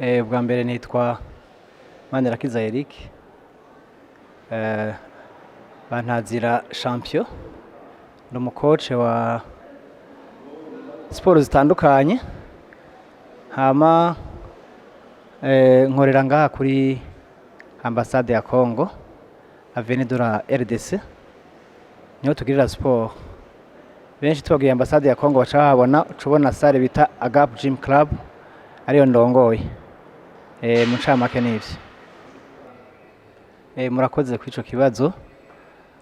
Bwa mbere nitwa MANIRAKIZA Eric, bantazira champion, ni umukoce wa siporo zitandukanye, hama nkorera ngaha kuri ambasade ya Congo avenue de la RDC, niho tugirira siporo. Benshi tubagiye ambasade ya Congo bacahabona ucubona sale bita AGAPE GYM CLUB ariyo ndongoye. Mu ncamake n'ivyo. Murakoze kw'ico kibazo.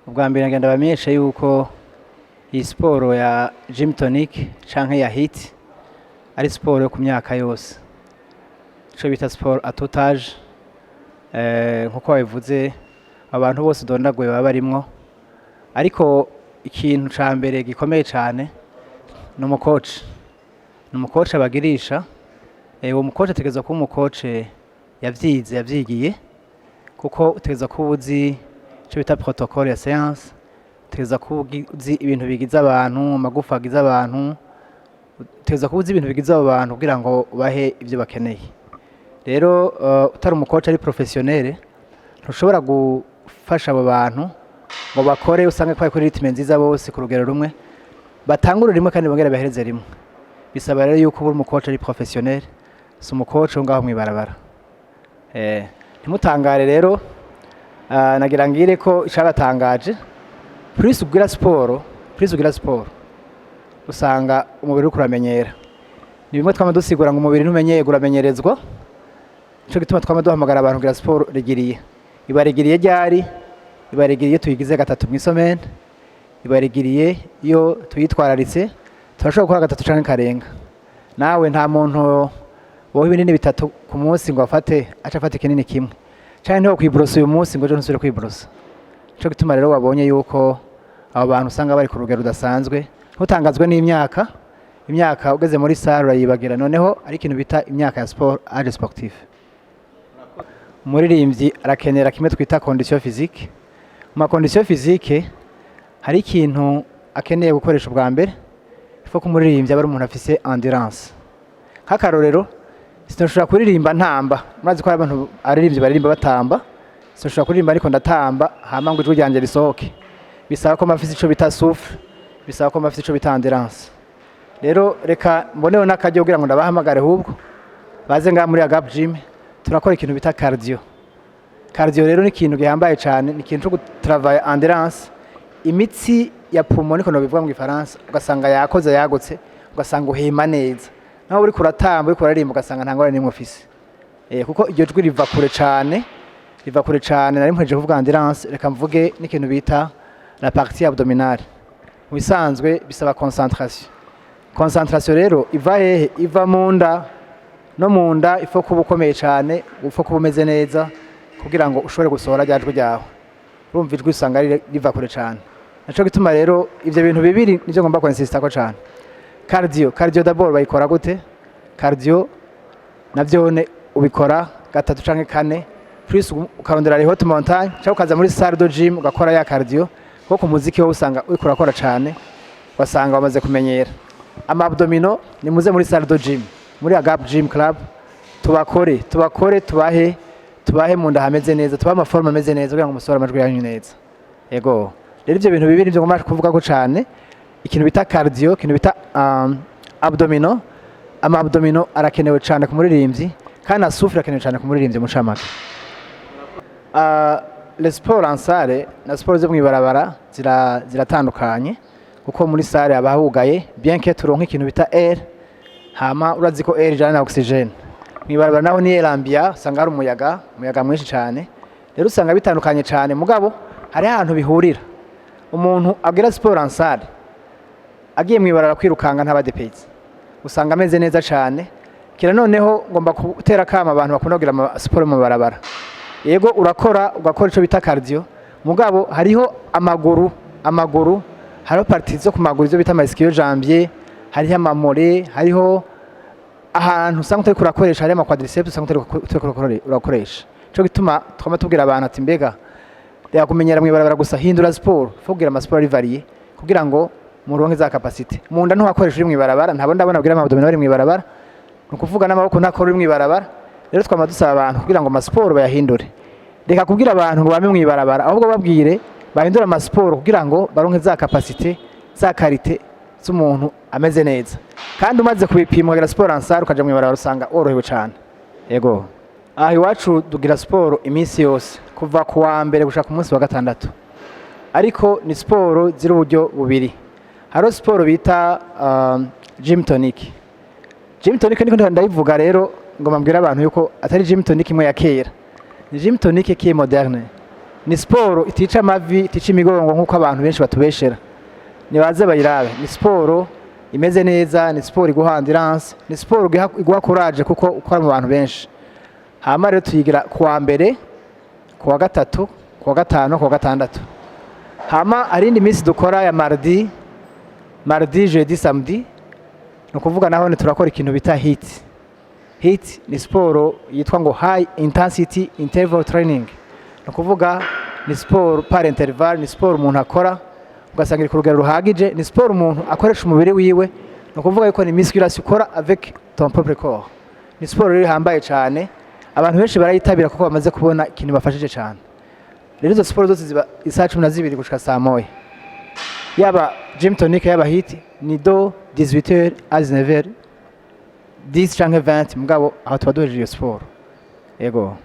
Ubwa mbere ngenda bamenyesha yuko iyi siporo ya gym tonic canke ya hit ari siporo yo ku myaka yose. Ico bita siporo à tout âge. Nkuko babivuze abantu bose dondaguye baba barimwo. Ariko ikintu ca mbere gikomeye cane ni umukoci. Ni umukoci abagirisha. Uwo mukoci ategerezwa kuba umukoci yavyigiye, kuko utegerezwa kuba uzi ico bita protocole ya séance, utegerezwa kuba uzi ibintu bigize abantu, amagufa agize abantu, utegerezwa kuba uzi ibintu bigize abo bantu kugira ngo bahe ivyo bakeneye. Rero utari umukoci ari professionnel ntushobora gufasha abo bantu ngo bakore usange ko kuri ritme nziza bose ku rugero rumwe, batangura rimwe kandi bongera bahereze rimwe. Bisaba rero yuko uri umukoci ari professionnel, si umukoci ngaho mwibarabara. Ntimutangare rero, nagira ngire ko icabatangaje plus ugira siporo usanga umubiri uri kuramenyera. Ni bimwe twama dusigura ngo umubiri ntumenyeye uramenyerezwa. Ico gituma twama duhamagara abantu kugira siporo rigiriye. Ibarigiriye ryari? Ibarigiriye tuyigize gatatu mw'isomene. Ibarigiriye iyo tuyitwararitse turashobora gukora gatatu canke karenga. Nawe nta muntu wowe ibinini bitatu ku munsi ngo afate afate ikinini kimwe, canke ntiwo kwiborosa uyu munsi ngo ejo ntusubire kwiborosa. Ico gituma rero wabonye yuko abo bantu usanga bari ku rugero rudasanzwe, ntutangazwe n'imyaka. Imyaka ugeze muri salle urayibagira, noneho ari ikintu bita imyaka ya sport, age sportif. Umuririmbyi arakenera kimwe twita condition physique. Mu condition physique hari ikintu akeneye gukoresha ubwa mbere, ifo kumuririmbyi aba ari umuntu afise endurance. Nk'akarorero, sinashobora kuririmba ntamba. Murazi ko abantu aririmbyi baririmba batamba. Sinashobora kuririmba ariko ndatamba hama ngo ijwi ryanje risohoke. Bisaba ko mafise ico bita souffle, bisaba ko mafise ico bita endurance. Rero reka mboneho n'akaryo kugira ngo ndabahamagare hubwo baze ngaha muri AGAPE Gym turakora ikintu bita cardio. Cardio rero ni ikintu gihambaye cane, ni ikintu cyo gutravailler endurance. Imitsi ya pumo niko no bivuga mu Gifaransa, ugasanga yakoze yagutse, ugasanga uhema neza. Naho uri kuratamba, uri kuraririmba ugasanga nta ngorane nimwe ufise. Kuko iryo jwi riva kure cane, nari mpejeje kuvuga endurance, reka mvuge n'ikintu bita la partie abdominale. Mu bisanzwe bisaba concentration. Concentration rero iva hehe? Iva munda, no munda ifo kuba ukomeye cane, ufo kuba umeze neza kugira ngo ushobore gusohora rya jwi ryawe. Urumva ijwi usanga riva kure cane. Naco gituma rero ivyo bintu bibiri nivyo ngomba kwensista ko cane. Cardio d'abord bayikora gute? Cardio navyone ubikora gatatu canke kane, plus ukarondera les hautes montagnes, cyangwa ukaza muri salle de gym ugakora ya cardio, kuko umuziki wo usanga uri kurakora cane, wasanga bamaze kumenyera. Ama abdominaux ni muze muri salle de gym, muri AGAPE GYM CLUB tubakore tubahe munda hameze neza, tubahe amaforme ameze neza kugira ngo musore amajwi yanyu neza. Yego. Rero ivyo bintu bibiri nivyo ngomba kuvuga ko cane. Ikintu bita cardio, ikintu bita abdominaux. Ama abdominaux arakenewe cane ku muririmbyi, kandi na souffle arakenewe cane ku muririmbyi mu ncamake. Les sports en salle na sport zo mwibarabara ziratandukanye, kuko muri salle abahugaye bien que turonke ikintu bita air, hama urazi ko air ijana na oxygene. Mwibarabara naho ni ambient, usanga hari umuyaga mwinshi cane. Rero usanga bitandukanye cane, mugabo hari ahantu bihurira. Umuntu agira sport en salle agiye mwibarara kwirukanga ntabadepezi, usanga ameze neza cane. Kira noneho ngomba gutera kama abantu bakunda kugira sport mu barabara. Yego ugakora ico bita cardio, mugabo hariho amaguru, hariho parties zo ku maguru zo bita ischio jambier, hariho amamore, hariho ahantu usanga utari kurakoresha, hariho quadriceps usanga utari urakoresha. Cyo gituma twama tubwira abantu ati mbega reka kumenyera mwibarabara gusa, hindura sport, kugira ama sport varié kugira ngo muronke za capacity. Munda ntuhakoresha uri mwibarabara, ndabona abwira ama abdominaux ari mwibarabara, nukuvuga n'amaboko ntakora uri mwibarabara, rero twama dusaba abantu kugira ngo amasiporo bayahindure, reka kubwira abantu ngo bame mwibarabara, ahubwo babwire bahindura amasiporo kugira ngo baronke za kapasite za karite z'umuntu ameze neza. Kandi umaze kubipima ukagira siporo ansari ukaja mwibarabara usanga worohewe cyane. Yego, aha iwacu dugira siporo iminsi yose kuva ku wa mbere gushaka ku munsi wa gatandatu, ariko ni siporo ziri uburyo bubiri. Hariho siporo bita gym tonic. Gym tonic niko ndayivuga rero ngo mbabwira abantu yuko atari gym tonic imwe ya kera, ni gym tonic qui est moderne. Ni siporo itica amavi, itica imigongo nk'uko abantu benshi batubeshera, nibaze bayirabe. Ni siporo imeze neza, ni siporo iguha endurance, ni siporo iguha courage kuko ukora mu bantu benshi. Hama rero tuyigira ku wa mbere, ku wa gatatu, ku wa gatanu, ku wa gatandatu. Hama arindi minsi dukora ya mardi, jeudi, samedi, no kuvuga naho turakora ikintu bita hit. Hit ni siporo yitwa ngo high intensity interval training, no kuvuga ni siporo par interval, ni siporo umuntu akora ugasanga iri ku rugero ruhagije, ni siporo umuntu akoresha umubiri wiwe, no kuvuga yuko ni musculation ukora avec ton propre corps. Ni siporo rero ihambaye cyane, abantu benshi barayitabira kuko bamaze kubona ikintu bafashije cyane. Rero izo siporo zose ziba isaha 12 gushika saa moya, yaba gym tonic yaba hit ni do 18h à 19h 10 canke 20 mugabo aho tuba duhejeje iyo siporo. Yego.